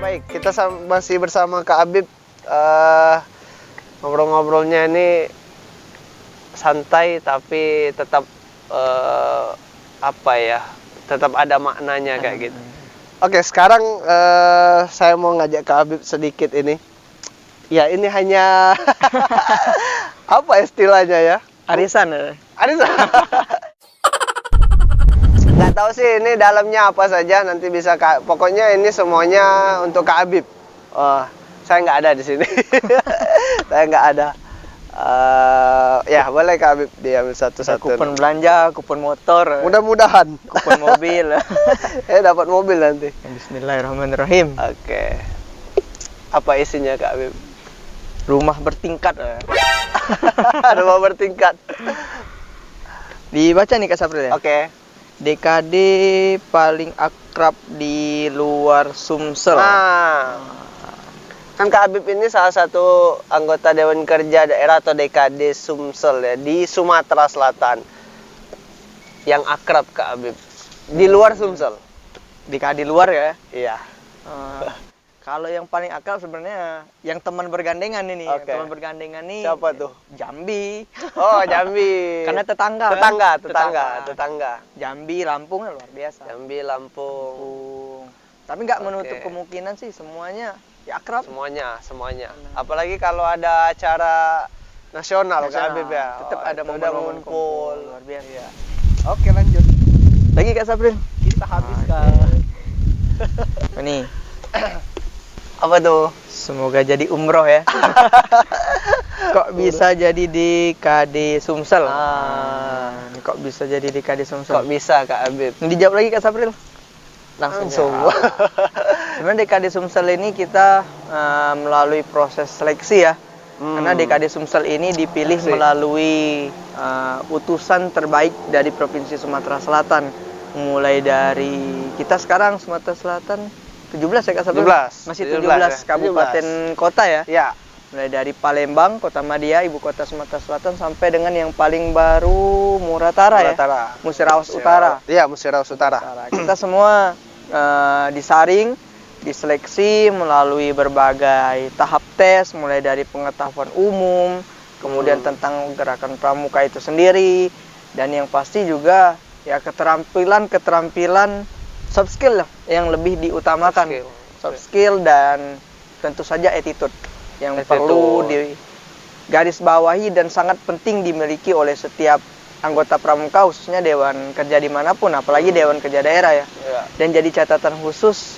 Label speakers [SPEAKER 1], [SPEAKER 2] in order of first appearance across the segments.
[SPEAKER 1] baik. Kita masih bersama Kak Habib. Ngobrol-ngobrolnya ini santai tapi tetap tetap ada maknanya kayak gitu. Oke, sekarang saya mau ngajak Kak Habib sedikit ini. Ya, ini hanya apa istilahnya ya?
[SPEAKER 2] Arisan.
[SPEAKER 1] Arisan. Nggak tahu sih ini dalamnya apa saja, nanti bisa pokoknya ini semuanya untuk Kak Habib. Saya nggak ada di sini. Saya nggak ada. Ya boleh Kak Habib diambil satu-satu.
[SPEAKER 2] Kupon belanja, kupon motor.
[SPEAKER 1] Mudah-mudahan.
[SPEAKER 2] Kupon mobil.
[SPEAKER 1] Dapat mobil nanti.
[SPEAKER 2] Bismillahirrahmanirrahim.
[SPEAKER 1] Oke. Apa isinya Kak Habib?
[SPEAKER 2] Rumah bertingkat.
[SPEAKER 1] Rumah bertingkat.
[SPEAKER 2] Dibaca nih Kak Sapril ya.
[SPEAKER 1] Oke.
[SPEAKER 2] DKD paling akrab di luar Sumsel.
[SPEAKER 1] Kan Kak Habib ini salah satu anggota Dewan Kerja Daerah atau DKD Sumsel ya, di Sumatera Selatan. Yang akrab Kak Habib di luar Sumsel.
[SPEAKER 2] DKD luar ya?
[SPEAKER 1] Iya.
[SPEAKER 2] Kalau yang paling akrab sebenarnya yang teman bergandengan ini.
[SPEAKER 1] Okay.
[SPEAKER 2] Teman bergandengan nih.
[SPEAKER 1] Siapa tuh?
[SPEAKER 2] Jambi.
[SPEAKER 1] Oh, Jambi.
[SPEAKER 2] Karena tetangga.
[SPEAKER 1] Tetangga.
[SPEAKER 2] Jambi, Lampung luar biasa.
[SPEAKER 1] Jambi, Lampung.
[SPEAKER 2] Tapi nggak menutup kemungkinan sih semuanya ya akrab.
[SPEAKER 1] Semuanya. Apalagi kalau ada acara nasional Kak Habib ya.
[SPEAKER 2] Tetap ada momen kumpul. Luar biasa.
[SPEAKER 1] Iya. Oke, lanjut.
[SPEAKER 2] Lagi Kak Sabril.
[SPEAKER 1] Kita habiskan.
[SPEAKER 2] Ini.
[SPEAKER 1] Apa tuh?
[SPEAKER 2] Semoga jadi umroh ya. Kok bisa jadi di KD Sumsel? Kok bisa jadi di KD Sumsel?
[SPEAKER 1] Kok bisa Kak Habib?
[SPEAKER 2] Dijawab lagi Kak Sapril. Langsung. Sebenarnya DKD Sumsel ini kita melalui proses seleksi ya. Karena DKD Sumsel ini dipilih melalui utusan terbaik dari Provinsi Sumatera Selatan. Mulai dari kita sekarang Sumatera Selatan 17 ya Kak Sabril?
[SPEAKER 1] 17.
[SPEAKER 2] Masih 17 ya? Kabupaten kota ya?
[SPEAKER 1] Iya.
[SPEAKER 2] Mulai dari Palembang, Kota Madia, ibu kota Sumatera Selatan, sampai dengan yang paling baru Muratara ya? Musirawas Utara.
[SPEAKER 1] Iya, Musirawas Utara.
[SPEAKER 2] Kita semua disaring, diseleksi melalui berbagai tahap tes, mulai dari pengetahuan umum, kemudian tentang gerakan pramuka itu sendiri, dan yang pasti juga ya keterampilan soft skill lah yang lebih diutamakan. Soft skill dan tentu saja attitude yang perlu digaris bawahi dan sangat penting dimiliki oleh setiap anggota pramuka, khususnya Dewan Kerja dimanapun, apalagi Dewan Kerja Daerah ya. Dan jadi catatan khusus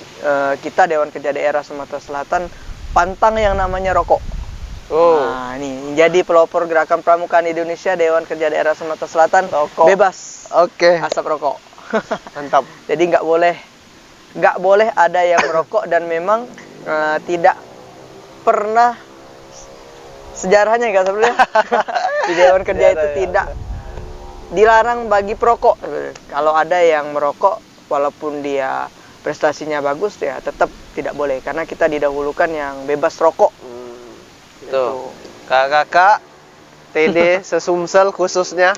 [SPEAKER 2] kita Dewan Kerja Daerah Sumatera Selatan pantang yang namanya rokok. Nah, ini jadi pelopor gerakan pramuka di Indonesia, Dewan Kerja Daerah Sumatera Selatan bebas asap rokok.
[SPEAKER 1] Mantap.
[SPEAKER 2] Jadi nggak boleh ada yang merokok dan memang tidak pernah sejarahnya nggak sebenarnya di Dewan Kerja itu tidak dilarang bagi perokok. Kalau ada yang merokok walaupun dia prestasinya bagus ya tetap tidak boleh karena kita didahulukan yang bebas rokok.
[SPEAKER 1] Tuh. Kakak TD sesumsel khususnya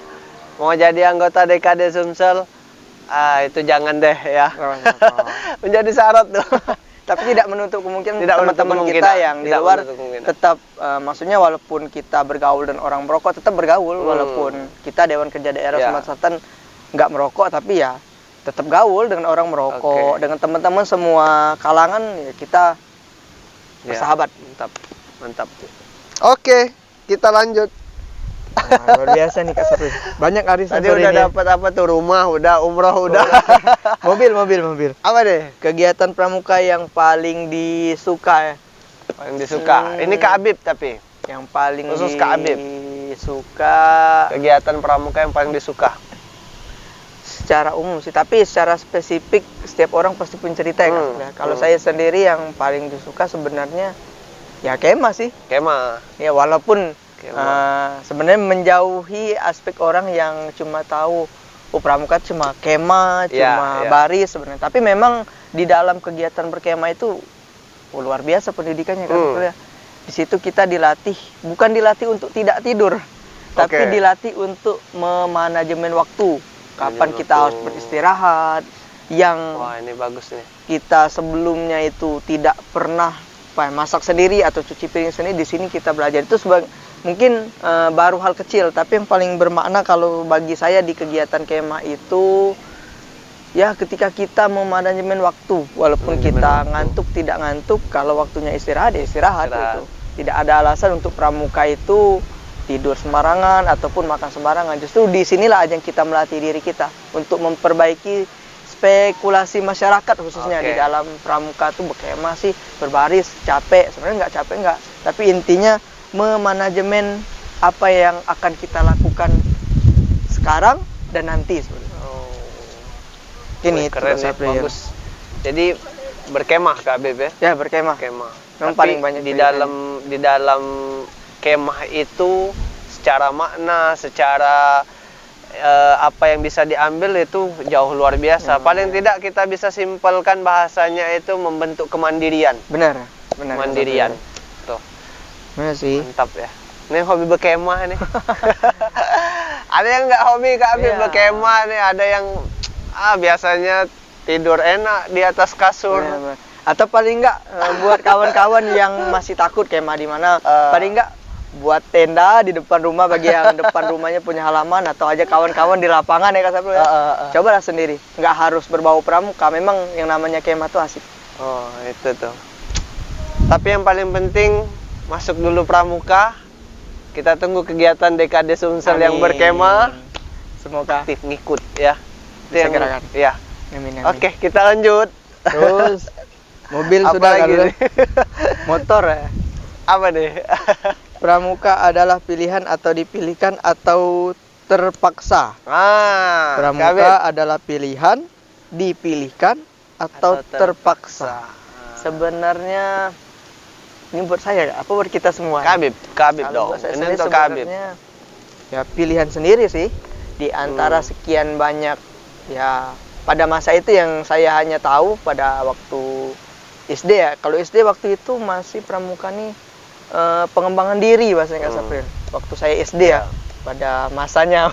[SPEAKER 1] mau jadi anggota DKD Sumsel. Itu jangan deh ya. Menjadi syarat tuh.
[SPEAKER 2] Tapi tidak menutup kemungkinan teman-teman kita yang di luar tetap maksudnya walaupun kita bergaul dan orang merokok tetap bergaul walaupun kita Dewan Kerja Daerah Sumatera Selatan nggak merokok tapi ya tetap gaul dengan orang merokok, dengan teman-teman semua kalangan ya kita bersahabat.
[SPEAKER 1] Mantap. Oke, kita lanjut.
[SPEAKER 2] Luar biasa nih Kak Sapril. Banyak arisan
[SPEAKER 1] tadi udah dapat apa tuh, rumah udah, umroh udah.
[SPEAKER 2] mobil.
[SPEAKER 1] Apa deh?
[SPEAKER 2] Kegiatan pramuka yang paling disuka ya.
[SPEAKER 1] Paling disuka. Ini Kak Habib tapi
[SPEAKER 2] yang paling
[SPEAKER 1] khusus Kak Habib
[SPEAKER 2] disuka
[SPEAKER 1] kegiatan pramuka yang paling disuka.
[SPEAKER 2] Secara umum sih, tapi secara spesifik setiap orang pasti punya cerita ya Kak. Kalau saya sendiri yang paling disuka sebenarnya ya kemah sih.
[SPEAKER 1] Kemah.
[SPEAKER 2] Ya walaupun sebenarnya menjauhi aspek orang yang cuma tahu pramuka cuma kemah, cuma baris sebenarnya. Tapi memang di dalam kegiatan berkemah itu luar biasa pendidikannya kan. Di situ kita dilatih, bukan dilatih untuk tidak tidur, tapi dilatih untuk memanajemen waktu. Kapan kita harus beristirahat, yang
[SPEAKER 1] Wah, ini bagus nih.
[SPEAKER 2] kita sebelumnya itu tidak pernah masak sendiri atau cuci piring sendiri, di sini kita belajar. Itu mungkin baru hal kecil, tapi yang paling bermakna kalau bagi saya di kegiatan kemah itu ya ketika kita memanajemen waktu, walaupun kita ngantuk tidak ngantuk, kalau waktunya istirahat ya istirahat. Itu tidak ada alasan untuk pramuka itu tidur sembarangan ataupun makan sembarangan. Justru di sinilah yang kita melatih diri kita untuk memperbaiki spekulasi masyarakat, khususnya di dalam pramuka tuh berkemah sih berbaris capek, sebenarnya nggak capek nggak, tapi intinya memanajemen apa yang akan kita lakukan sekarang dan nanti sebenarnya. Ini
[SPEAKER 1] keren ya, bagus. Jadi berkemah Kak Habib ya?
[SPEAKER 2] Ya, berkemah.
[SPEAKER 1] Memang paling banyak di dalam kemah itu secara makna, secara apa yang bisa diambil itu jauh luar biasa. Paling tidak kita bisa simpelkan bahasanya itu membentuk kemandirian.
[SPEAKER 2] Benar.
[SPEAKER 1] Kemandirian. Tuh.
[SPEAKER 2] Benar sih.
[SPEAKER 1] Mantap ya. Ini hobi berkemah nih. Ada yang nggak hobi Kak Habib berkemah nih, ada yang biasanya tidur enak di atas kasur.
[SPEAKER 2] Benar. Atau paling nggak buat kawan-kawan yang masih takut kemah di mana, paling nggak buat tenda di depan rumah bagi yang depan rumahnya punya halaman, atau aja kawan-kawan di lapangan ya Kak Sapul ya. Cobalah sendiri, nggak harus berbau pramuka, memang yang namanya kemah tuh asik.
[SPEAKER 1] Oh, itu tuh. Tapi yang paling penting masuk dulu pramuka. Kita tunggu kegiatan dekade Sumsel yang berkemah.
[SPEAKER 2] Semoga
[SPEAKER 1] aktif ngikut ya.
[SPEAKER 2] Bisa gerakan.
[SPEAKER 1] Ya.
[SPEAKER 2] Amin.
[SPEAKER 1] Oke, kita lanjut.
[SPEAKER 2] Terus mobil
[SPEAKER 1] apa
[SPEAKER 2] sudah
[SPEAKER 1] lagi
[SPEAKER 2] kan? Motor ya.
[SPEAKER 1] Apa deh?
[SPEAKER 2] Pramuka adalah pilihan atau dipilihkan atau terpaksa. Pramuka adalah pilihan, dipilihkan atau terpaksa. Sebenarnya ini buat saya, apa buat kita semua?
[SPEAKER 1] Kak Habib dong. Ini untuk Kak Habib.
[SPEAKER 2] Ya pilihan sendiri sih di antara sekian banyak. Ya pada masa itu yang saya hanya tahu pada waktu SD ya. Kalau SD waktu itu masih pramuka nih pengembangan diri bahasanya Kak Sapul. Waktu saya SD ya, pada masanya.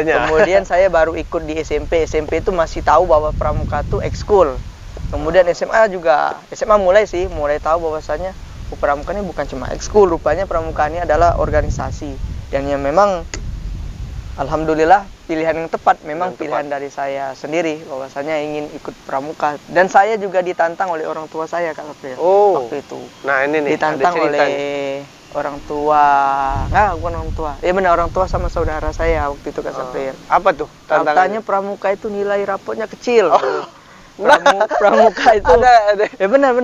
[SPEAKER 2] Kemudian saya baru ikut di SMP. SMP itu masih tahu bahwa pramuka itu ekskul. Kemudian SMA mulai tahu bahwasanya pramuka ini bukan cuma ekskul, rupanya pramuka ini adalah organisasi. Dan yang memang alhamdulillah pilihan yang tepat, memang pilihan dari saya sendiri bahwasanya ingin ikut pramuka, dan saya juga ditantang oleh orang tua saya Kak Sapul waktu itu.
[SPEAKER 1] Nah, ini nih
[SPEAKER 2] ditantang oleh orang tua, bukan orang tua. Ya benar, orang tua sama saudara saya waktu itu Kak Sapul.
[SPEAKER 1] Apa tuh tantangannya?
[SPEAKER 2] Katanya pramuka itu nilai rapotnya kecil. Pramuka itu ada. Ya benar.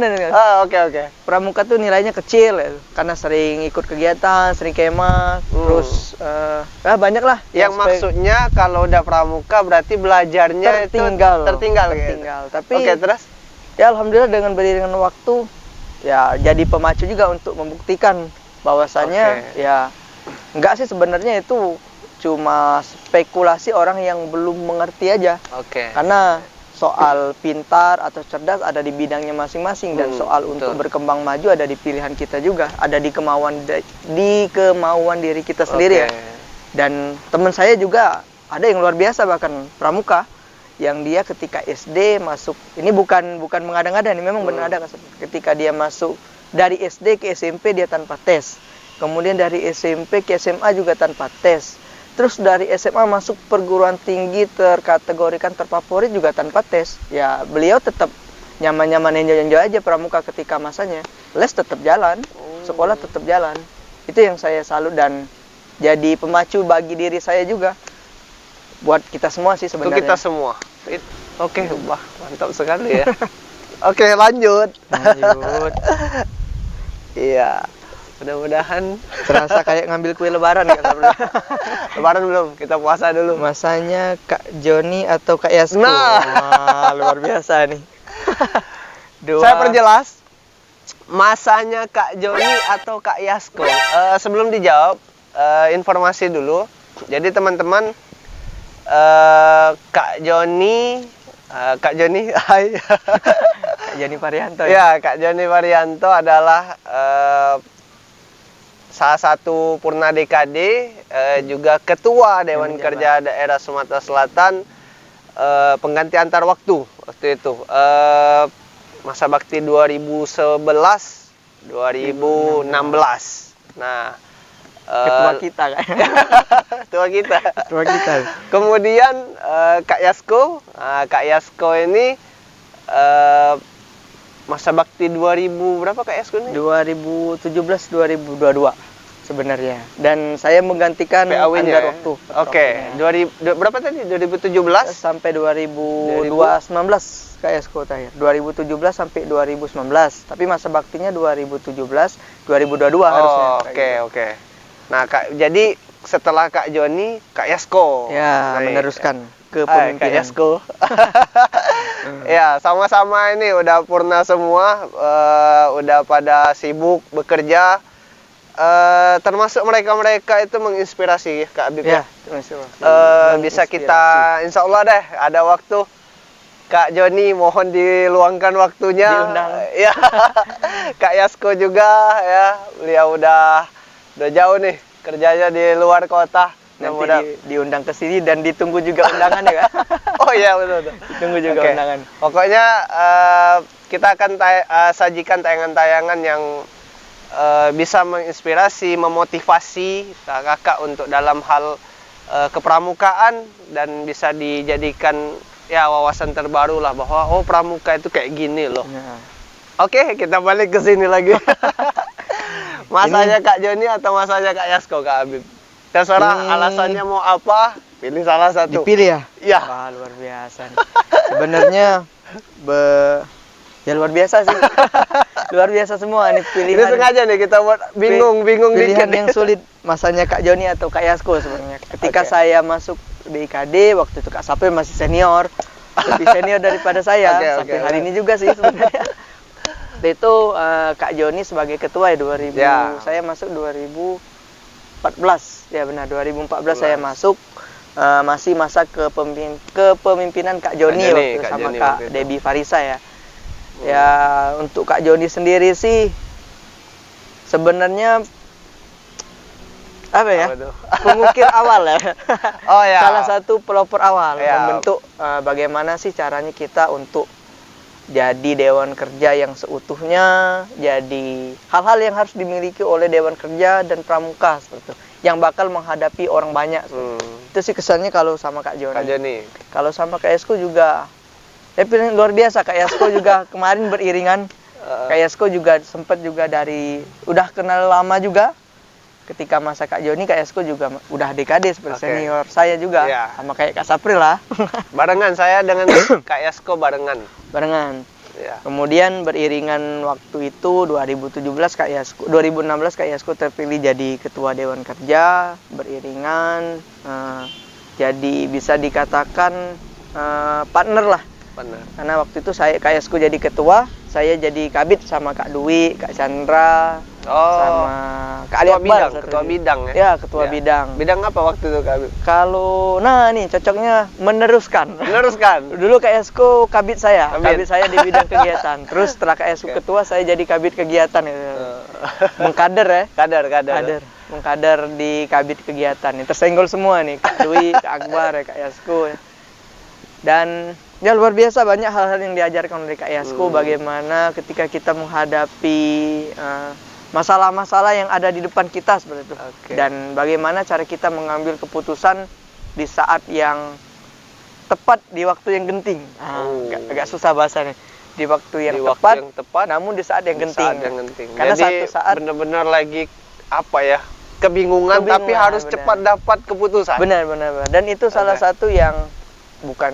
[SPEAKER 1] Oke.
[SPEAKER 2] Pramuka tuh nilainya kecil ya, karena sering ikut kegiatan, sering kemah, terus banyak lah.
[SPEAKER 1] Yang maksudnya kalau udah pramuka berarti belajarnya tertinggal.
[SPEAKER 2] Tapi
[SPEAKER 1] terus?
[SPEAKER 2] Ya alhamdulillah dengan beriringan waktu ya jadi pemacu juga untuk membuktikan bahwasanya ya enggak sih, sebenarnya itu cuma spekulasi orang yang belum mengerti aja. Karena soal pintar atau cerdas ada di bidangnya masing-masing, dan soal untuk berkembang maju ada di pilihan kita juga, ada di kemauan diri kita sendiri ya. Dan teman saya juga ada yang luar biasa bahkan pramuka, yang dia ketika SD masuk, ini bukan mengada-ngada, ini memang benar ada. Ketika dia masuk dari SD ke SMP dia tanpa tes, kemudian dari SMP ke SMA juga tanpa tes, terus dari SMA masuk perguruan tinggi terkategorikan terfavorit juga tanpa tes. Ya beliau tetap nyaman-nyaman enjoy aja pramuka ketika masanya. Les tetap jalan, sekolah tetap jalan. Itu yang saya salut dan jadi pemacu bagi diri saya juga. Buat kita semua sih sebenarnya.
[SPEAKER 1] Untuk kita semua. Wah, mantap sekali ya. Oke, lanjut. Iya. Mudah-mudahan
[SPEAKER 2] terasa kayak ngambil kue lebaran kan.
[SPEAKER 1] Lebaran belum, kita puasa dulu.
[SPEAKER 2] Masanya Kak Joni atau Kak Yasko? Luar biasa nih.
[SPEAKER 1] Saya perjelas, masanya Kak Joni atau Kak Yasko. Sebelum dijawab, informasi dulu. Jadi teman-teman, Kak Joni, hai.
[SPEAKER 2] Kak Joni Parianto
[SPEAKER 1] ya? Kak Joni Parianto adalah salah satu Purna DKD, juga Ketua Dewan Kerja Daerah Sumatera Selatan, pengganti antar waktu itu. Masa bakti 2011, 2016. Nah,
[SPEAKER 2] Ketua kita kan.
[SPEAKER 1] tua kita.
[SPEAKER 2] Ketua kita.
[SPEAKER 1] Kemudian Kak Yasko, Kak Yasko ini masa bakti 2000 berapa Kak Yasko ini?
[SPEAKER 2] 2017 2022 sebenarnya. Dan saya menggantikan
[SPEAKER 1] PAW-nya
[SPEAKER 2] antar
[SPEAKER 1] ya?
[SPEAKER 2] waktu.
[SPEAKER 1] Oke, berapa tadi? 2017
[SPEAKER 2] sampai 2019 Kak Yasko terakhir. 2017 sampai 2019. Tapi masa baktinya 2017 2022 harusnya.
[SPEAKER 1] Oke. Nah, jadi setelah Kak Joni, Kak Yasko.
[SPEAKER 2] Ya,
[SPEAKER 1] naik.
[SPEAKER 2] meneruskan ke
[SPEAKER 1] Kak
[SPEAKER 2] pemimpinan.
[SPEAKER 1] Yasko. Ya, sama-sama ini udah purna semua, udah pada sibuk bekerja. Termasuk mereka itu menginspirasi Kak Habib
[SPEAKER 2] Ya,
[SPEAKER 1] bisa kita, insya Allah deh ada waktu Kak Joni mohon diluangkan waktunya.
[SPEAKER 2] Diundang.
[SPEAKER 1] Ya, Kak Yasko juga ya, beliau udah jauh nih kerjanya di luar kota.
[SPEAKER 2] Nanti diundang ke sini dan ditunggu juga undangan ya Kak.
[SPEAKER 1] Oh iya betul.
[SPEAKER 2] Ditunggu juga undangan.
[SPEAKER 1] Pokoknya kita akan sajikan tayangan-tayangan yang bisa menginspirasi, memotivasi kakak untuk dalam hal kepramukaan dan bisa dijadikan ya wawasan terbaru lah bahwa oh pramuka itu kayak gini loh.
[SPEAKER 2] Ya.
[SPEAKER 1] Oke, kita balik ke sini lagi. Masanya Kak Joni atau masanya Kak Yasko Kak Habib? Terserah alasannya mau apa, pilih salah satu.
[SPEAKER 2] Dipilih ya?
[SPEAKER 1] Iya.
[SPEAKER 2] Wah, luar biasa. Sebenarnya ya luar biasa sih. Luar biasa semua nih pilihan.
[SPEAKER 1] Ini sengaja nih kita buat bingung
[SPEAKER 2] pilihan
[SPEAKER 1] dikit.
[SPEAKER 2] yang sulit masanya Kak Joni atau Kak Yasko sebenarnya. Ketika saya masuk di IKD waktu itu Kak Sapri masih senior, lebih senior daripada saya. Sampai hari ini juga sih sebenarnya. Itu Kak Joni sebagai ketua ya 2000.
[SPEAKER 1] Ya.
[SPEAKER 2] Saya masuk 2014. Ya benar 2014 saya masuk. Masih masa kepemimpinan Kak Joni waktu
[SPEAKER 1] Kak
[SPEAKER 2] sama
[SPEAKER 1] Joni
[SPEAKER 2] Kak
[SPEAKER 1] waktu itu.
[SPEAKER 2] Debbie Farisa ya. Ya untuk Kak Joni sendiri sih sebenarnya apa ya? Pengukir awal ya.
[SPEAKER 1] Oh ya.
[SPEAKER 2] Salah satu pelopor awal
[SPEAKER 1] Ya.
[SPEAKER 2] membentuk bagaimana sih caranya kita untuk jadi dewan kerja yang seutuhnya, jadi hal-hal yang harus dimiliki oleh dewan kerja dan pramuka seperti itu, yang bakal menghadapi orang banyak. Itu sih kesannya kalau sama Kak Joni.
[SPEAKER 1] Kak Joni.
[SPEAKER 2] Kalau sama Kak Yasko juga, ya pilihan luar biasa. Kak Yasko juga kemarin beriringan. Kak Yasko juga sempat juga udah kenal lama juga. Ketika masa Kak Joni, Kak Yasko juga udah dekade seperti senior saya juga, sama kayak Kak Sapri lah.
[SPEAKER 1] Barengan saya dengan Kak Yasko barengan. Ya.
[SPEAKER 2] Kemudian beriringan waktu itu 2017 Kak Yasko, 2016 Kak Yasko terpilih jadi ketua dewan kerja, beriringan, jadi bisa dikatakan partner lah.
[SPEAKER 1] Benar.
[SPEAKER 2] Karena waktu itu Kak Yasko jadi ketua, saya jadi kabid sama Kak Dwi, Kak Chandra, sama Kak Ali Akbar.
[SPEAKER 1] Ketua bidang ya?
[SPEAKER 2] Ya, ketua bidang.
[SPEAKER 1] Bidang apa waktu itu Kak Habib?
[SPEAKER 2] Nih cocoknya meneruskan. Dulu Kak Yasko kabid saya di bidang kegiatan. Terus setelah Kak Yasko ketua, saya jadi kabid kegiatan. Mengkader ya.
[SPEAKER 1] Kader.
[SPEAKER 2] Mengkader di kabid kegiatan. Tersenggol semua nih, Kak Dwi, Kak Akbar, Kak Yasko. Dan ya luar biasa banyak hal-hal yang diajarkan oleh Kak Yasko, bagaimana ketika kita menghadapi masalah-masalah yang ada di depan kita seperti itu. Dan bagaimana cara kita mengambil keputusan di saat yang tepat, di waktu yang genting. Agak susah bahasanya. Di waktu yang tepat, namun di saat yang genting. Karena
[SPEAKER 1] jadi,
[SPEAKER 2] satu saat
[SPEAKER 1] benar-benar lagi kebingungan tapi harus cepat dapat keputusan.
[SPEAKER 2] Benar. Dan itu salah satu yang bukan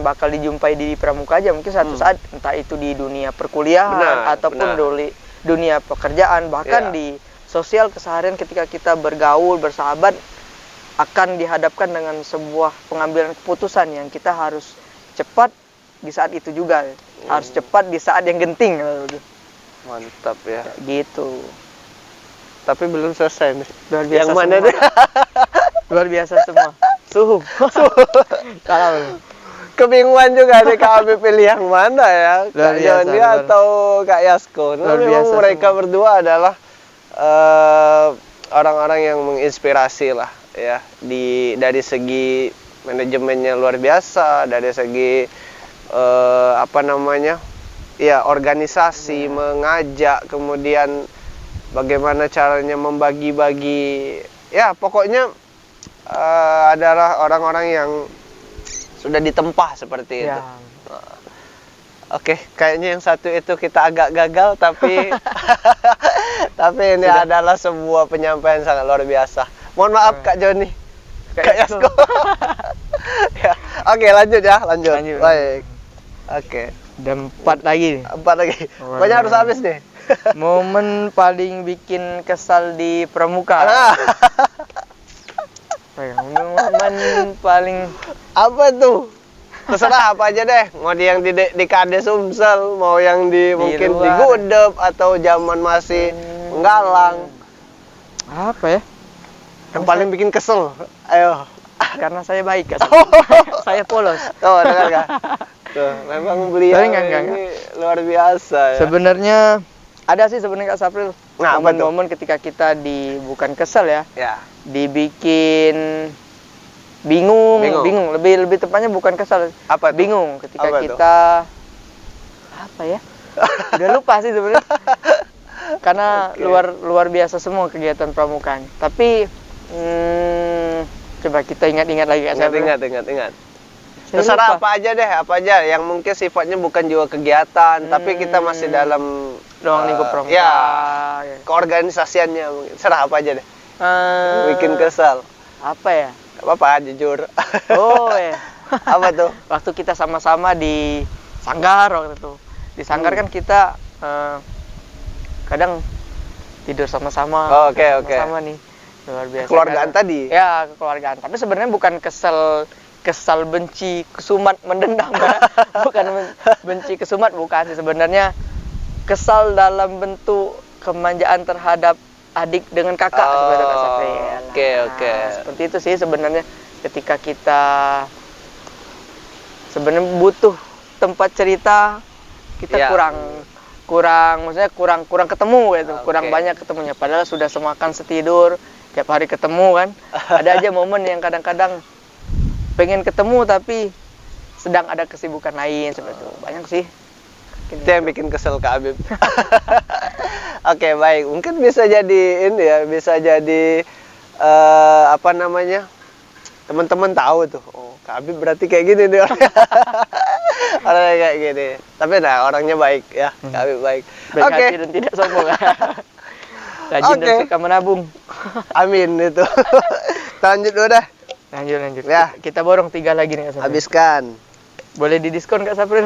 [SPEAKER 2] bakal dijumpai di pramuka aja, mungkin satu saat entah itu di dunia perkuliahan ataupun dunia pekerjaan, bahkan di sosial keseharian ketika kita bergaul, bersahabat, akan dihadapkan dengan sebuah pengambilan keputusan yang kita harus cepat di saat itu juga, harus cepat di saat yang genting.
[SPEAKER 1] Mantap ya.
[SPEAKER 2] Gitu.
[SPEAKER 1] Tapi belum selesai nih.
[SPEAKER 2] Luar biasa
[SPEAKER 1] yang mana
[SPEAKER 2] semua.
[SPEAKER 1] deh?
[SPEAKER 2] Luar biasa semua. Suhu. Kalau
[SPEAKER 1] kebingungan juga nih Kak Habib pilih yang mana ya, Kak Joni atau Kak Yasko. Nah, memang mereka berdua adalah orang-orang yang menginspirasi lah ya, dari segi manajemennya luar biasa, dari segi ya organisasi, mengajak, kemudian bagaimana caranya membagi-bagi, ya pokoknya adalah orang-orang yang sudah ditempa seperti itu.
[SPEAKER 2] Ya.
[SPEAKER 1] Oke, kayaknya yang satu itu kita agak gagal, tapi tapi ini
[SPEAKER 2] Sudah.
[SPEAKER 1] adalah sebuah penyampaian sangat luar biasa. Mohon maaf Kak Joni, Kak Yasko. Ya. Oke, lanjut ya, lanjut. Baik. Oke,
[SPEAKER 2] Dan 4 lagi nih.
[SPEAKER 1] 4 lagi.
[SPEAKER 2] Oh,
[SPEAKER 1] Pokoknya
[SPEAKER 2] iya.
[SPEAKER 1] harus habis nih.
[SPEAKER 2] Momen paling bikin kesal di pramuka.
[SPEAKER 1] Nah,
[SPEAKER 2] Momen paling
[SPEAKER 1] apa tuh? Terserah apa aja deh. Mau yang di Kade Sumsel, mau yang mungkin di
[SPEAKER 2] luar.
[SPEAKER 1] Gudeg, atau zaman masih Nggalang.
[SPEAKER 2] apa ya?
[SPEAKER 1] Yang paling bikin kesel. Ayo.
[SPEAKER 2] Karena saya baik, Kak. Saya polos.
[SPEAKER 1] Tuh, dengar gak? Tuh, memang beliau
[SPEAKER 2] Tapi enggak.
[SPEAKER 1] ini luar biasa ya.
[SPEAKER 2] Sebenarnya ada sih sebenarnya Kak Sapril.
[SPEAKER 1] Nah, apa tuh?
[SPEAKER 2] Momen-momen ketika kita bukan kesel ya,
[SPEAKER 1] Ya.
[SPEAKER 2] dibikin bingung. Lebih tepatnya bukan kesal,
[SPEAKER 1] Apa tuh?
[SPEAKER 2] bingung ketika
[SPEAKER 1] Apa tuh?
[SPEAKER 2] kita apa ya? Udah lupa sih sebenarnya. Karena
[SPEAKER 1] Oke.
[SPEAKER 2] luar biasa semua kegiatan pramukaan. Tapi coba kita ingat-ingat lagi Kak Sapril.
[SPEAKER 1] Ingat.
[SPEAKER 2] Saya
[SPEAKER 1] Terserah
[SPEAKER 2] lupa.
[SPEAKER 1] apa aja deh, apa aja yang mungkin sifatnya bukan juga kegiatan, tapi kita masih dalam
[SPEAKER 2] Ruang lingkup pramuka.
[SPEAKER 1] ya, keorganisasiannya mungkin. Serah apa aja deh. Bikin kesal.
[SPEAKER 2] Apa ya?
[SPEAKER 1] Gak apa-apa, jujur.
[SPEAKER 2] Oh ya.
[SPEAKER 1] Apa tuh?
[SPEAKER 2] Waktu kita sama-sama di sanggar waktu itu. Di sanggar kan kita kadang tidur sama-sama.
[SPEAKER 1] Oh, oke.
[SPEAKER 2] Sama nih. Luar biasa.
[SPEAKER 1] Kekeluargaan
[SPEAKER 2] Kadang-
[SPEAKER 1] tadi?
[SPEAKER 2] Ya, kekeluargaan. Tapi sebenarnya bukan kesal benci kesumat mendendam ya. Bukan benci kesumat, bukan sih sebenarnya. Kesal dalam bentuk kemanjaan terhadap adik dengan kakak sebenarnya Kak Sapril.
[SPEAKER 1] Oke.
[SPEAKER 2] Seperti itu sih sebenarnya ketika kita sebenarnya butuh tempat cerita, kita
[SPEAKER 1] Ya.
[SPEAKER 2] kurang ketemu gitu, kurang
[SPEAKER 1] Oke.
[SPEAKER 2] banyak ketemunya. Padahal sudah semakan setidur, tiap hari ketemu kan. Ada aja momen yang kadang-kadang pengen ketemu tapi sedang ada kesibukan lain seperti itu. Banyak sih.
[SPEAKER 1] Itu yang bikin kesel Kak Habib. Oke, baik. Mungkin bisa jadi ini ya, bisa jadi teman-teman tahu tuh. Oh, Kak Habib berarti kayak gini nih orangnya. Orangnya kayak gini. Tapi nah, orangnya baik ya. Kak Habib baik.
[SPEAKER 2] Baik
[SPEAKER 1] Oke.
[SPEAKER 2] hati dan tidak sombong. Rajin dan
[SPEAKER 1] Oke.
[SPEAKER 2] suka menabung.
[SPEAKER 1] Amin itu. Kita lanjut dulu dah.
[SPEAKER 2] Lanjut.
[SPEAKER 1] Ya.
[SPEAKER 2] Kita borong 3 lagi nih Kak Sapril.
[SPEAKER 1] Habiskan.
[SPEAKER 2] Boleh didiskon Kak Sapril?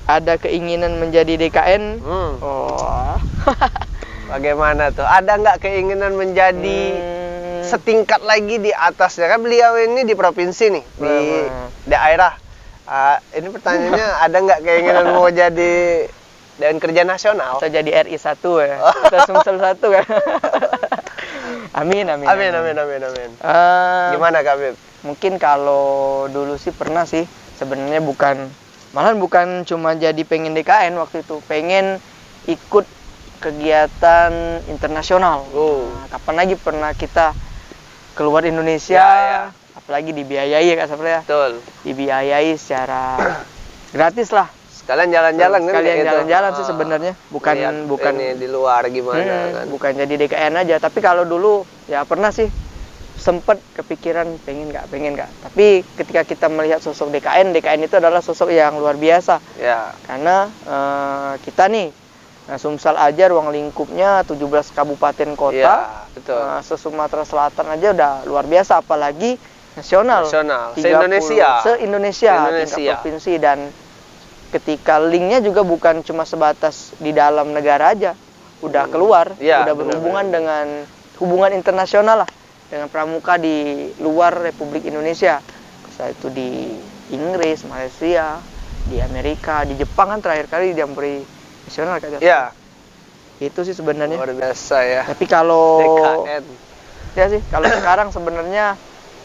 [SPEAKER 2] Ada keinginan menjadi DKN. Oh.
[SPEAKER 1] Bagaimana tuh? Ada nggak keinginan menjadi setingkat lagi di atasnya? Kan beliau ini di provinsi nih, di daerah. Ini pertanyaannya, ada nggak keinginan mau jadi Dewan Kerja Nasional?
[SPEAKER 2] Atau jadi RI 1 ya. Atau Sumsel 1 kan. Amin.
[SPEAKER 1] Amin. Gimana Kak Bib?
[SPEAKER 2] Mungkin kalau dulu sih pernah sih. Sebenarnya malahan bukan cuma jadi pengen DKN waktu itu, pengen ikut kegiatan internasional. Nah, kapan lagi pernah kita keluar Indonesia,
[SPEAKER 1] Ya.
[SPEAKER 2] apalagi dibiayai ya Kak Sapril ya.
[SPEAKER 1] Betul.
[SPEAKER 2] Dibiayai secara gratis lah.
[SPEAKER 1] Sekalian jalan-jalan kan?
[SPEAKER 2] Sekalian
[SPEAKER 1] kayak gitu?
[SPEAKER 2] jalan-jalan sih sebenarnya, bukan
[SPEAKER 1] ini di luar gimana kan?
[SPEAKER 2] bukan jadi DKN aja. Tapi kalau dulu ya pernah sih sempet kepikiran pengen nggak. Tapi ketika kita melihat sosok DKN itu adalah sosok yang luar biasa.
[SPEAKER 1] Ya.
[SPEAKER 2] Karena kita nih, Sumsel aja ruang lingkupnya 17 kabupaten kota,
[SPEAKER 1] Ya, betul.
[SPEAKER 2] se-Sumatera Selatan aja udah luar biasa, apalagi nasional.
[SPEAKER 1] 30
[SPEAKER 2] Se-Indonesia,
[SPEAKER 1] Se-Indonesia.
[SPEAKER 2] tingkat provinsi. Dan ketika linknya juga bukan cuma sebatas di dalam negara aja, udah keluar,
[SPEAKER 1] Ya,
[SPEAKER 2] udah berhubungan dengan hubungan internasional lah, dengan pramuka di luar Republik Indonesia. Setelah itu di Inggris, Malaysia, di Amerika, di Jepang kan terakhir kali di Jamboree Nasional kan.
[SPEAKER 1] Ya.
[SPEAKER 2] Itu sih sebenarnya.
[SPEAKER 1] Luar biasa ya.
[SPEAKER 2] Tapi kalau
[SPEAKER 1] DKN.
[SPEAKER 2] ya sih, kalau sekarang sebenarnya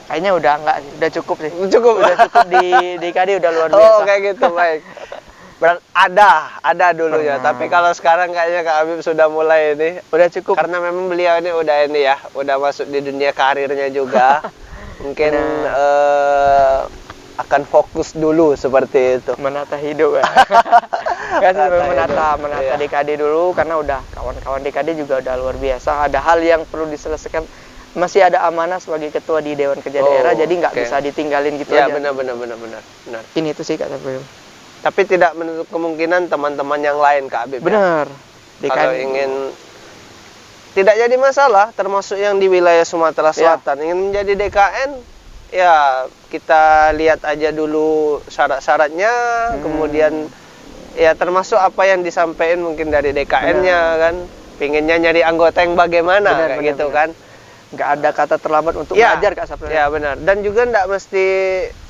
[SPEAKER 2] kayaknya udah enggak sih, udah cukup sih.
[SPEAKER 1] Cukup.
[SPEAKER 2] Udah cukup di DKD udah luar biasa.
[SPEAKER 1] Oh, kayak gitu, baik. Ada dulu ya, tapi kalau sekarang kayaknya Kak Habib sudah mulai ini,
[SPEAKER 2] Udah cukup.
[SPEAKER 1] karena memang beliau ini udah masuk di dunia karirnya juga. Mungkin
[SPEAKER 2] Benar.
[SPEAKER 1] akan fokus dulu seperti itu.
[SPEAKER 2] Menata hidup ya. Kan menata
[SPEAKER 1] Iya.
[SPEAKER 2] DKD dulu, karena udah kawan-kawan DKD juga udah luar biasa. Ada hal yang perlu diselesaikan. Masih ada amanah sebagai ketua di Dewan Kerja Daerah, jadi nggak
[SPEAKER 1] oke.
[SPEAKER 2] bisa ditinggalin gitu
[SPEAKER 1] Ya
[SPEAKER 2] aja.
[SPEAKER 1] benar.
[SPEAKER 2] Ini itu sih Kak Sapril.
[SPEAKER 1] Tapi tidak menutup kemungkinan teman-teman yang lain Kak Habib. Ya?
[SPEAKER 2] Benar.
[SPEAKER 1] Kalau ingin tidak jadi masalah, termasuk yang di wilayah Sumatera Selatan ingin menjadi DKN, ya kita lihat aja dulu syarat-syaratnya, kemudian ya termasuk apa yang disampaikan mungkin dari DKN-nya kan, pinginnya nyari anggota yang bagaimana kayak gitu kan.
[SPEAKER 2] Nggak ada kata terlambat untuk
[SPEAKER 1] Ya,
[SPEAKER 2] belajar Kak Sapril.
[SPEAKER 1] ya benar. Dan juga nggak mesti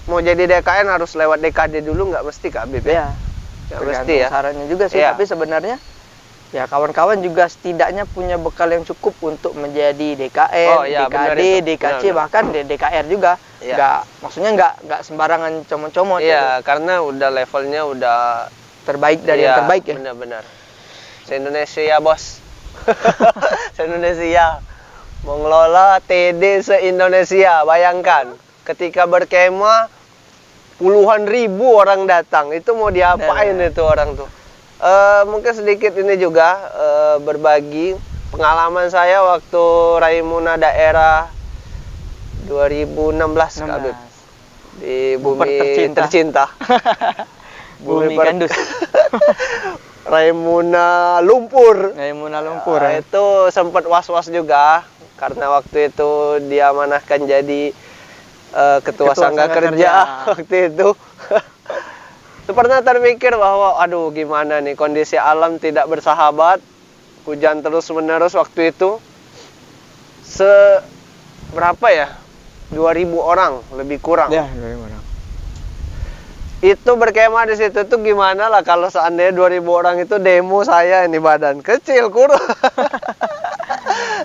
[SPEAKER 1] mau jadi DKN harus lewat DKD dulu, nggak mesti Kak Habib ya.
[SPEAKER 2] Ya,
[SPEAKER 1] Nggak mesti
[SPEAKER 2] tergantung
[SPEAKER 1] ya.
[SPEAKER 2] sarannya juga sih,
[SPEAKER 1] Iya.
[SPEAKER 2] tapi sebenarnya ya kawan-kawan juga setidaknya punya bekal yang cukup untuk menjadi DKN,
[SPEAKER 1] Oh, iya, benar
[SPEAKER 2] DKD,
[SPEAKER 1] itu.
[SPEAKER 2] DKC,
[SPEAKER 1] Benar.
[SPEAKER 2] bahkan DKR juga.
[SPEAKER 1] Iya.
[SPEAKER 2] Maksudnya nggak sembarangan comot-comot.
[SPEAKER 1] Iya, karena udah levelnya udah
[SPEAKER 2] Terbaik dari yang terbaik ya.
[SPEAKER 1] Benar-benar. Se-Indonesia bos. Se-Indonesia. Mengelola TD se-Indonesia. Bayangkan, ketika berkemah puluhan ribu orang datang. Itu mau diapain itu orang tuh? Mungkin sedikit ini juga berbagi pengalaman saya waktu Raimuna daerah 2016 Kak Habib. Di bumi tercinta.
[SPEAKER 2] Bumi gandus.
[SPEAKER 1] Raimuna Lumpur.
[SPEAKER 2] Raimuna Lumpur.
[SPEAKER 1] Itu sempat was-was juga karena waktu itu diamanahkan jadi ketua sangga kerja waktu itu. Itu pernah terpikir bahwa aduh gimana nih, kondisi alam tidak bersahabat, hujan terus-menerus waktu itu. Berapa ya? 2000 orang lebih kurang.
[SPEAKER 2] Ya, 2000 orang.
[SPEAKER 1] Itu berkemah di situ tuh gimana lah kalau seandainya 2000 orang itu demo, saya ini badan kecil kurus.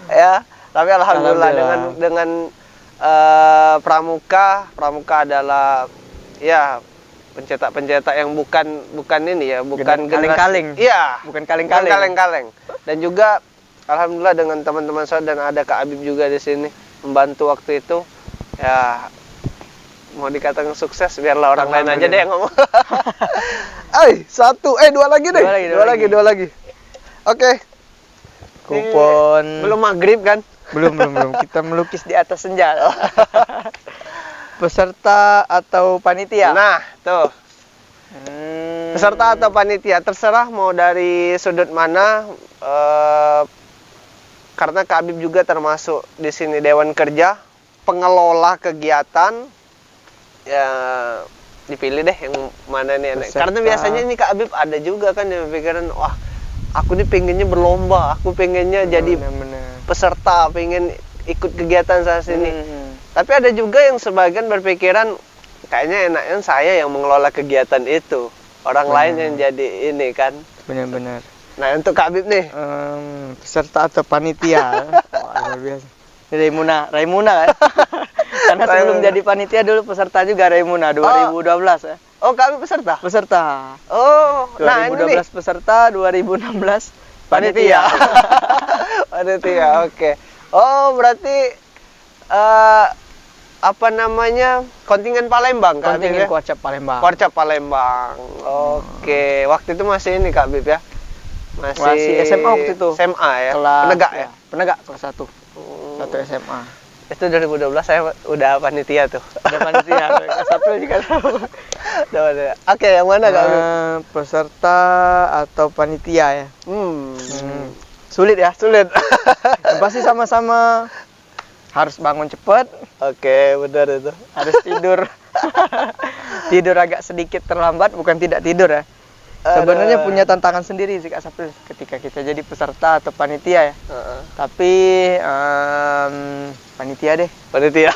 [SPEAKER 1] Ya, tapi alhamdulillah dengan Pramuka adalah ya pencetak yang bukan ini ya, bukan
[SPEAKER 2] kaleng-kaleng.
[SPEAKER 1] Iya,
[SPEAKER 2] bukan kaleng-kaleng.
[SPEAKER 1] Dan juga alhamdulillah dengan teman-teman saya dan ada Kak Habib juga di sini membantu waktu itu. Ya, mau dikatakan sukses biarlah orang lain aja deh yang ngomong. Dua lagi. Oke.
[SPEAKER 2] Kupon.
[SPEAKER 1] Belum maghrib kan?
[SPEAKER 2] Belum. Kita melukis di atas senja. Peserta atau panitia?
[SPEAKER 1] Nah, tuh. Peserta atau panitia terserah mau dari sudut mana. Karena Kak Habib juga termasuk di sini Dewan Kerja, pengelola kegiatan. Ya dipilih deh yang mana nih enak. Karena biasanya ini Kak Habib ada juga kan yang pikiran, wah aku nih pengennya berlomba, aku pengennya jadi peserta, pengen ikut kegiatan sana sini. Tapi ada juga yang sebagian berpikiran kayaknya enaknya saya yang mengelola kegiatan itu, orang lain yang jadi ini kan.
[SPEAKER 2] Benar.
[SPEAKER 1] Nah untuk Kak Habib nih,
[SPEAKER 2] peserta atau panitia? Wah, luar biasa. Raimuna kan? Karena sebelum jadi panitia dulu peserta juga Raimuna 2012 ya.
[SPEAKER 1] Oh, Kak Habib peserta?
[SPEAKER 2] Peserta.
[SPEAKER 1] Oh,
[SPEAKER 2] 2012
[SPEAKER 1] nah ini nih.
[SPEAKER 2] peserta, 2016 panitia.
[SPEAKER 1] Panitia, oke. Oh, berarti apa namanya? Kontingen Palembang Kak Habib
[SPEAKER 2] Kontingen
[SPEAKER 1] ya?
[SPEAKER 2] Kuacap Palembang.
[SPEAKER 1] Kuacap Palembang. Oke, waktu itu masih ini Kak Habib ya?
[SPEAKER 2] Masih SMA waktu itu.
[SPEAKER 1] SMA ya?
[SPEAKER 2] Kelas,
[SPEAKER 1] Penegak ya?
[SPEAKER 2] Penegak kelas 1. Satu SMA.
[SPEAKER 1] Itu 2012 saya udah panitia tuh.
[SPEAKER 2] Udah panitia, kelas 1 juga tahu.
[SPEAKER 1] Udah. Oke, yang mana Kak Habib?
[SPEAKER 2] Peserta atau panitia ya?
[SPEAKER 1] Sulit ya? Sulit.
[SPEAKER 2] Yang pasti sama-sama harus bangun cepat.
[SPEAKER 1] Oke, benar itu.
[SPEAKER 2] Harus tidur. Tidur agak sedikit terlambat, bukan tidak tidur ya. Sebenarnya punya tantangan sendiri sih Kak Sapril ketika kita jadi peserta atau panitia ya. Tapi panitia deh.
[SPEAKER 1] Panitia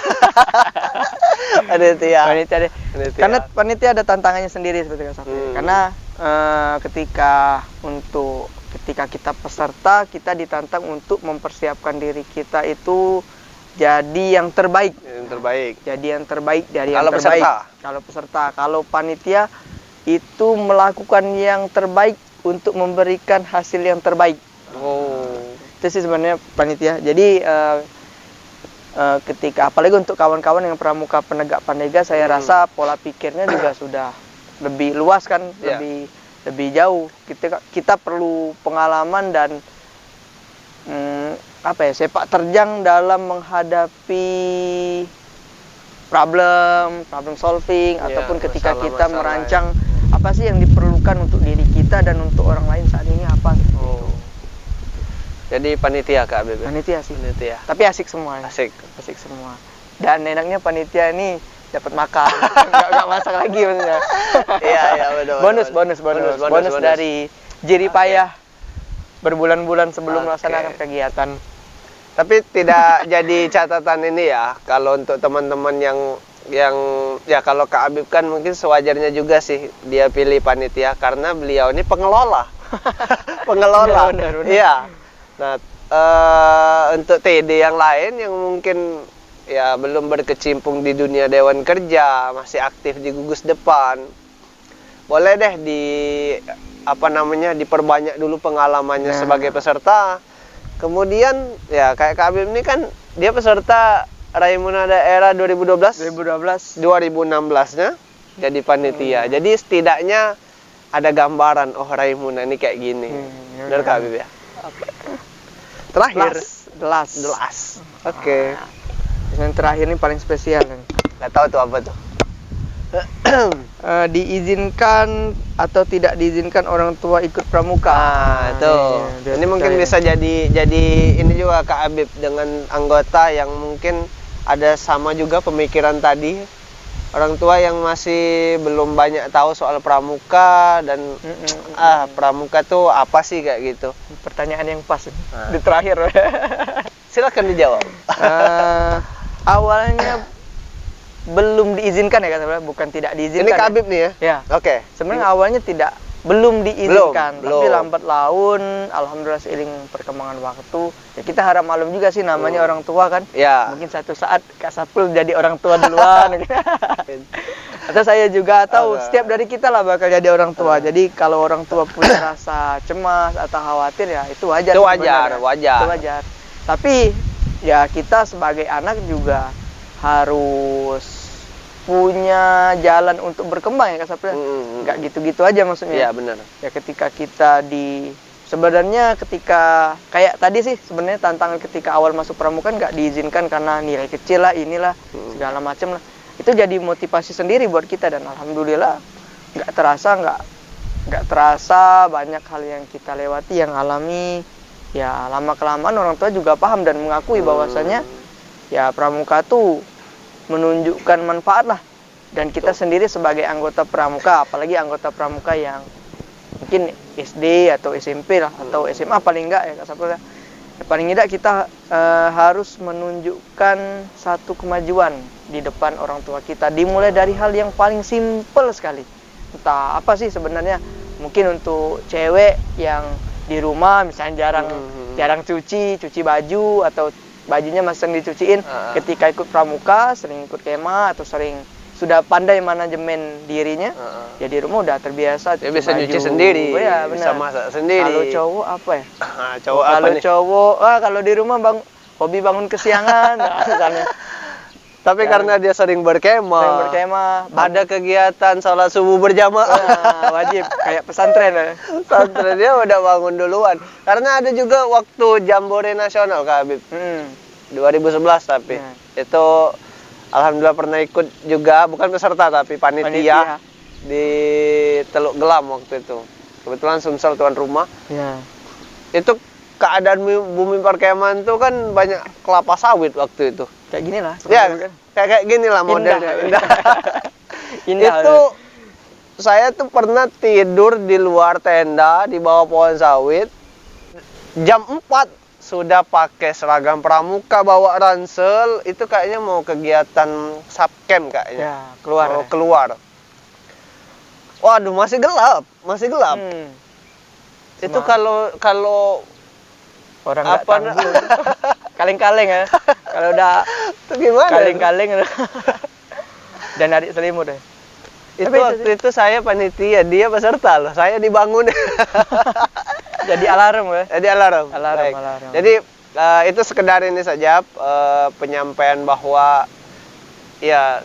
[SPEAKER 1] deh.
[SPEAKER 2] Karena panitia ada tantangannya sendiri seperti Kak Sapril. Karena ketika kita peserta, kita ditantang untuk mempersiapkan diri kita itu jadi yang terbaik. Jadi yang terbaik dari yang terbaik. Kalau peserta, kalau panitia itu melakukan yang terbaik untuk memberikan hasil yang terbaik. Itu sih sebenarnya panitia. Jadi ketika apalagi untuk kawan-kawan yang pramuka penegak Pandega, saya rasa pola pikirnya juga sudah lebih luas kan,
[SPEAKER 1] Ya.
[SPEAKER 2] lebih jauh. Kita perlu pengalaman dan sepak terjang dalam menghadapi problem solving,
[SPEAKER 1] Ya,
[SPEAKER 2] ataupun ketika kita
[SPEAKER 1] masalah-masalah.
[SPEAKER 2] merancang apa sih yang diperlukan untuk diri kita dan untuk orang lain saat ini apa.
[SPEAKER 1] Oh. Jadi panitia Kak Habib.
[SPEAKER 2] Panitia sih.
[SPEAKER 1] Panitia.
[SPEAKER 2] Tapi asik semua.
[SPEAKER 1] Asik.
[SPEAKER 2] Asik semua. Dan enaknya panitia ini dapat makan. Nggak masak lagi maksudnya.
[SPEAKER 1] Iya, iya, betul.
[SPEAKER 2] Bonus dari jerih payah berbulan-bulan sebelum melaksanakan kegiatan.
[SPEAKER 1] Tapi tidak jadi catatan ini ya, kalau untuk teman-teman yang ya kalau Kak Habib kan mungkin sewajarnya juga sih dia pilih panitia karena beliau ini pengelola. Pengelola.
[SPEAKER 2] Benar.
[SPEAKER 1] Iya. Nah, untuk TD yang lain yang mungkin ya belum berkecimpung di dunia Dewan Kerja, masih aktif di gugus depan. Boleh deh diperbanyak dulu pengalamannya sebagai peserta. Kemudian ya kayak Kak Habib ini kan dia peserta Raimuna Daerah 2016 2016-nya jadi panitia. Jadi setidaknya ada gambaran Raimuna ini kayak gini. Benar Kak Habib ya? Terakhir
[SPEAKER 2] The last.
[SPEAKER 1] Oke.
[SPEAKER 2] Yang terakhir ini paling spesial kan.
[SPEAKER 1] Nggak tahu tuh apa tuh.
[SPEAKER 2] Diizinkan atau tidak diizinkan orang tua ikut pramuka.
[SPEAKER 1] Itu. Ini mungkin bisa jadi ini juga Kak Habib dengan anggota yang mungkin ada sama juga pemikiran tadi. Orang tua yang masih belum banyak tahu soal pramuka dan pramuka tuh apa sih kayak gitu.
[SPEAKER 2] Pertanyaan yang pas di terakhir.
[SPEAKER 1] Silakan dijawab.
[SPEAKER 2] Awalnya belum diizinkan ya kan, bukan tidak diizinkan.
[SPEAKER 1] Ini Kak Habib nih ya?
[SPEAKER 2] Ya.
[SPEAKER 1] Oke.
[SPEAKER 2] Sebenarnya awalnya belum diizinkan,
[SPEAKER 1] Belum.
[SPEAKER 2] tapi lambat laun, alhamdulillah seiring perkembangan waktu, ya kita harap maklum juga sih namanya orang tua kan.
[SPEAKER 1] Ya.
[SPEAKER 2] Mungkin satu saat Kak Sapul jadi orang tua duluan. Atau saya juga tahu setiap dari kita lah bakal jadi orang tua. Jadi kalau orang tua punya rasa cemas atau khawatir ya itu wajar.
[SPEAKER 1] Itu wajar.
[SPEAKER 2] Tapi ya kita sebagai anak juga harus punya jalan untuk berkembang ya Kak Sapul. Nggak gitu-gitu aja maksudnya.
[SPEAKER 1] Iya benar.
[SPEAKER 2] Ya ketika kita sebenarnya ketika kayak tadi sih sebenarnya tantangan ketika awal masuk pramuka nggak diizinkan karena nilai kecil lah, inilah segala macam lah. Itu jadi motivasi sendiri buat kita dan alhamdulillah nggak terasa banyak hal yang kita lewati, yang alami. Ya lama kelamaan orang tua juga paham dan mengakui bahwasanya ya pramuka tuh menunjukkan manfaat lah, dan kita sendiri sebagai anggota pramuka, apalagi anggota pramuka yang mungkin SD atau SMP lah atau SMA paling enggak ya Kak Sapul ya, paling tidak kita harus menunjukkan satu kemajuan di depan orang tua kita, dimulai dari hal yang paling simpel sekali. Entah apa sih sebenarnya, mungkin untuk cewek yang di rumah misalnya jarang cuci baju atau bajunya masih dicuciin, ketika ikut pramuka sering ikut kemah atau sudah pandai manajemen dirinya, ya di rumah udah terbiasa
[SPEAKER 1] ya bisa nyuci sendiri,
[SPEAKER 2] ya,
[SPEAKER 1] bisa masak sendiri.
[SPEAKER 2] Kalau cowok apa ya?
[SPEAKER 1] Cowok
[SPEAKER 2] kalau di rumah hobi bangun kesiangan misalnya.
[SPEAKER 1] Tapi ya, karena dia sering berkemah, ada kegiatan sholat subuh berjamaah,
[SPEAKER 2] wajib kayak pesantren ya.
[SPEAKER 1] Pesantren dia udah bangun duluan. Karena ada juga waktu Jambore Nasional Kak Habib, 2011 tapi itu alhamdulillah pernah ikut juga, bukan peserta tapi panitia. Di Teluk Gelam waktu itu. Kebetulan Sumsel tuan rumah.
[SPEAKER 2] Ya. Itu
[SPEAKER 1] keadaan bumi perkemahan tuh kan banyak kelapa sawit waktu itu.
[SPEAKER 2] Kayak gini lah.
[SPEAKER 1] Ya, kayak gini lah modelnya.
[SPEAKER 2] Indah.
[SPEAKER 1] Itu saya tuh pernah tidur di luar tenda di bawah pohon sawit. Jam 4 sudah pakai seragam pramuka, bawa ransel, itu kayaknya mau kegiatan subcamp kayaknya.
[SPEAKER 2] Ya,
[SPEAKER 1] keluar. Waduh, masih gelap. Itu kalau
[SPEAKER 2] orang nggak tangguh, kaleng-kaleng ya. Kalau udah
[SPEAKER 1] itu gimana?
[SPEAKER 2] Kaleng-kaleng dan narik selimut deh.
[SPEAKER 1] Waktu itu saya panitia, dia peserta loh. Saya dibangun.
[SPEAKER 2] Jadi alarm ya.
[SPEAKER 1] Jadi alarm.
[SPEAKER 2] Alarm.
[SPEAKER 1] Jadi itu sekedar ini saja penyampaian bahwa ya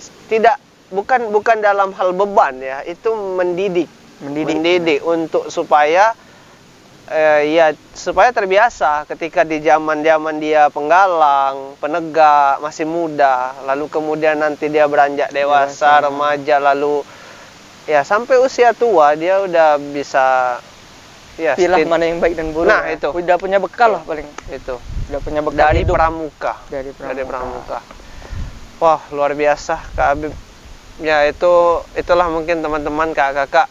[SPEAKER 1] bukan dalam hal beban ya, itu mendidik untuk supaya supaya terbiasa ketika di zaman dia penggalang, penegak, masih muda, lalu kemudian nanti dia beranjak dewasa, remaja, lalu ya sampai usia tua dia udah bisa ya
[SPEAKER 2] pilah mana yang baik dan buruk.
[SPEAKER 1] Nah, itu.
[SPEAKER 2] Udah punya bekal lah paling.
[SPEAKER 1] Itu.
[SPEAKER 2] Udah punya bekal
[SPEAKER 1] Dari
[SPEAKER 2] hidup.
[SPEAKER 1] Dari pramuka. Wah, luar biasa Kak Habib. Ya itulah mungkin teman-teman kakak-kakak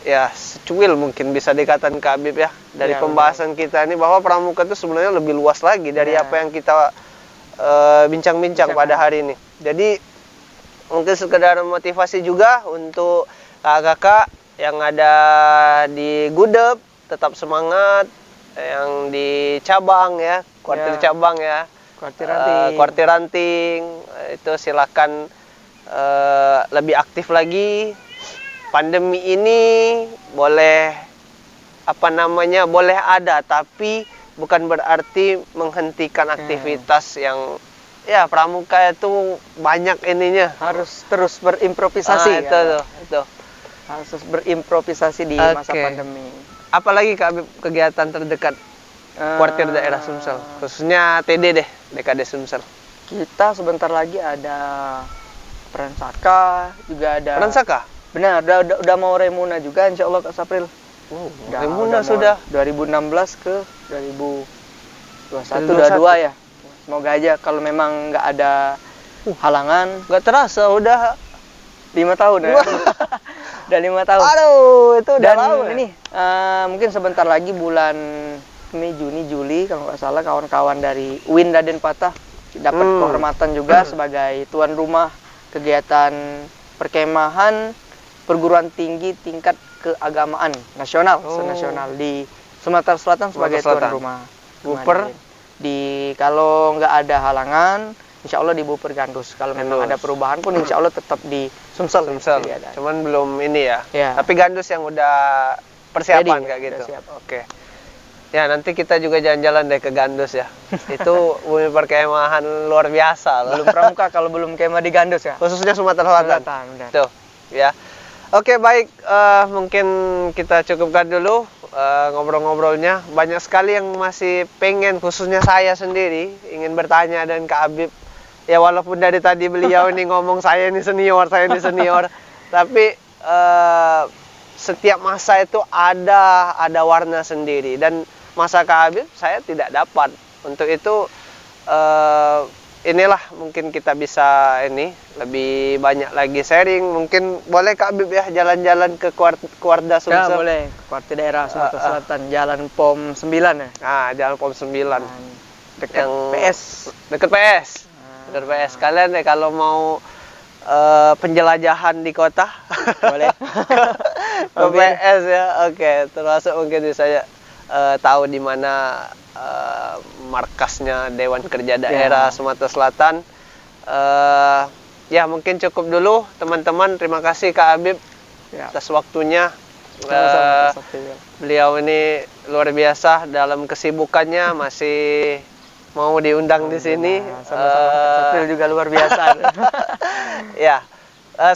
[SPEAKER 1] ya secuil mungkin bisa dikatakan Kak Habib ya dari pembahasan kita ini, bahwa pramuka itu sebenarnya lebih luas lagi dari apa yang kita bincang-bincang pada hari ini. Jadi mungkin sekedar motivasi juga untuk kakak-kakak yang ada di Gudeg, tetap semangat, yang di cabang ya, kuartir cabang ya, kuartir ranting, itu silakan lebih aktif lagi. Pandemi ini boleh boleh ada, tapi bukan berarti menghentikan aktivitas yang ya pramuka itu banyak ininya.
[SPEAKER 2] Harus terus berimprovisasi.
[SPEAKER 1] Itu.
[SPEAKER 2] Harus berimprovisasi di masa pandemi.
[SPEAKER 1] Apalagi Kak Habib kegiatan terdekat kuartir daerah Sumsel, khususnya TD deh, DKD Sumsel.
[SPEAKER 2] Kita sebentar lagi ada Peransaka, juga ada
[SPEAKER 1] Peransaka?
[SPEAKER 2] Benar, udah mau Remuna juga insya Allah Kak Sapril.
[SPEAKER 1] Remuna sudah
[SPEAKER 2] 2016 ke 2021 22 ya. Semoga aja kalau memang nggak ada halangan.
[SPEAKER 1] Nggak terasa udah
[SPEAKER 2] 5 tahun ya. Udah 5 tahun.
[SPEAKER 1] Aduh, itu udah
[SPEAKER 2] Dan
[SPEAKER 1] lama.
[SPEAKER 2] Ini mungkin sebentar lagi bulan Mei, Juni, Juli kalau nggak salah kawan-kawan dari UIN Raden Patah dapat kehormatan juga sebagai tuan rumah kegiatan perkemahan perguruan tinggi tingkat keagamaan nasional, senasional di Sumatera Selatan sebagai tuan rumah.
[SPEAKER 1] Buper
[SPEAKER 2] kalau nggak ada halangan, insya Allah di Buper Gandus. Kalau memang ada perubahan pun insya Allah tetap di Sumsel.
[SPEAKER 1] Cuman belum ini ya. Tapi Gandus yang udah persiapan kayak gitu. Oke. Ya nanti kita juga jalan-jalan deh ke Gandus ya. Itu bumi perkemahan luar biasa.
[SPEAKER 2] Belum pramuka kalau belum kemah di Gandus ya.
[SPEAKER 1] Khususnya Sumatera Selatan. Tuh, ya. Oke, baik. Mungkin kita cukupkan dulu ngobrol-ngobrolnya. Banyak sekali yang masih pengen, khususnya saya sendiri, ingin bertanya dan Kak Habib. Ya walaupun dari tadi beliau ini ngomong saya ini senior, tapi setiap masa itu ada warna sendiri, dan masa Kak Habib saya tidak dapat. Untuk itu inilah mungkin kita bisa lebih banyak lagi sharing. Mungkin boleh Kak Habib ya jalan-jalan ke Kuarda Sumsel.
[SPEAKER 2] Ya boleh, kuartir daerah Sumatera Selatan, Jalan POM 9 ya.
[SPEAKER 1] Jalan POM 9.
[SPEAKER 2] Dekat PS.
[SPEAKER 1] Dekat PS. Dekat PS. Kalian deh kalau mau penjelajahan di kota
[SPEAKER 2] boleh
[SPEAKER 1] ke PS ya. Oke, termasuk mungkin bisa tahu di mana markasnya Dewan Kerja Daerah Sumatera Selatan. Ya mungkin cukup dulu teman-teman. Terima kasih Kak Habib atas waktunya. Beliau ini luar biasa dalam kesibukannya, masih mau diundang di sini.
[SPEAKER 2] Sama-sama juga luar biasa.
[SPEAKER 1] Ya,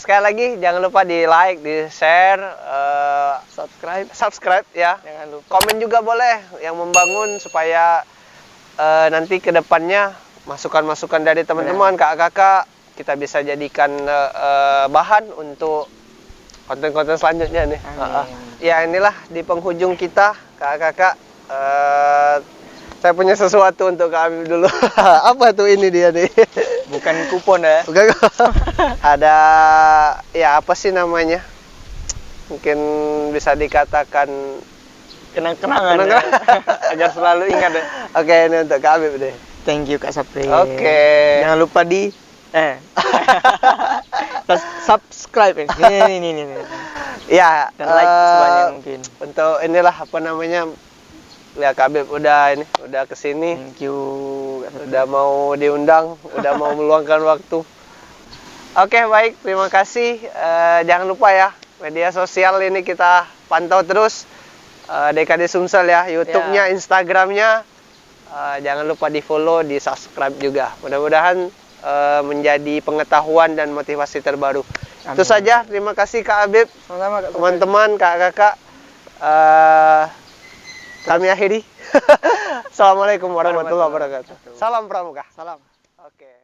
[SPEAKER 1] sekali lagi jangan lupa di like, di share, subscribe ya.
[SPEAKER 2] Jangan lupa.
[SPEAKER 1] Komen juga boleh yang membangun supaya nanti ke depannya masukan-masukan dari teman-teman, kakak-kakak, kita bisa jadikan bahan untuk konten-konten selanjutnya nih. Ya inilah di penghujung kita kakak-kakak. Saya punya sesuatu untuk Kak Habib dulu. Apa tuh ini dia nih?
[SPEAKER 2] Bukan kupon ya?
[SPEAKER 1] Bukan. Ada ya apa sih namanya? Mungkin bisa dikatakan
[SPEAKER 2] kenang-kenangan ya? Agar selalu ingat ya.
[SPEAKER 1] Oke, ini untuk Kak Habib deh.
[SPEAKER 2] Thank you Kak Sapri.
[SPEAKER 1] Oke.
[SPEAKER 2] Jangan lupa di subscribe ya. Ini.
[SPEAKER 1] Ya,
[SPEAKER 2] dan like sebanyak mungkin.
[SPEAKER 1] Untuk inilah apa namanya? Ya Kak Habib udah kesini.
[SPEAKER 2] Thank you.
[SPEAKER 1] Udah mau diundang, udah mau meluangkan waktu. Oke, baik, terima kasih. Jangan lupa ya, media sosial ini kita pantau terus. DKD Sumsel ya, YouTube-nya, Instagram-nya. Jangan lupa di follow, di subscribe juga. Mudah-mudahan menjadi pengetahuan dan motivasi terbaru.
[SPEAKER 2] Amin.
[SPEAKER 1] Itu saja. Terima kasih Kak Habib,
[SPEAKER 2] Sama-sama, Kak.
[SPEAKER 1] teman-teman, kakak-kakak. Kami akhiri. Assalamualaikum warahmatullahi wabarakatuh. Salam Pramuka.
[SPEAKER 2] Salam.
[SPEAKER 1] Oke.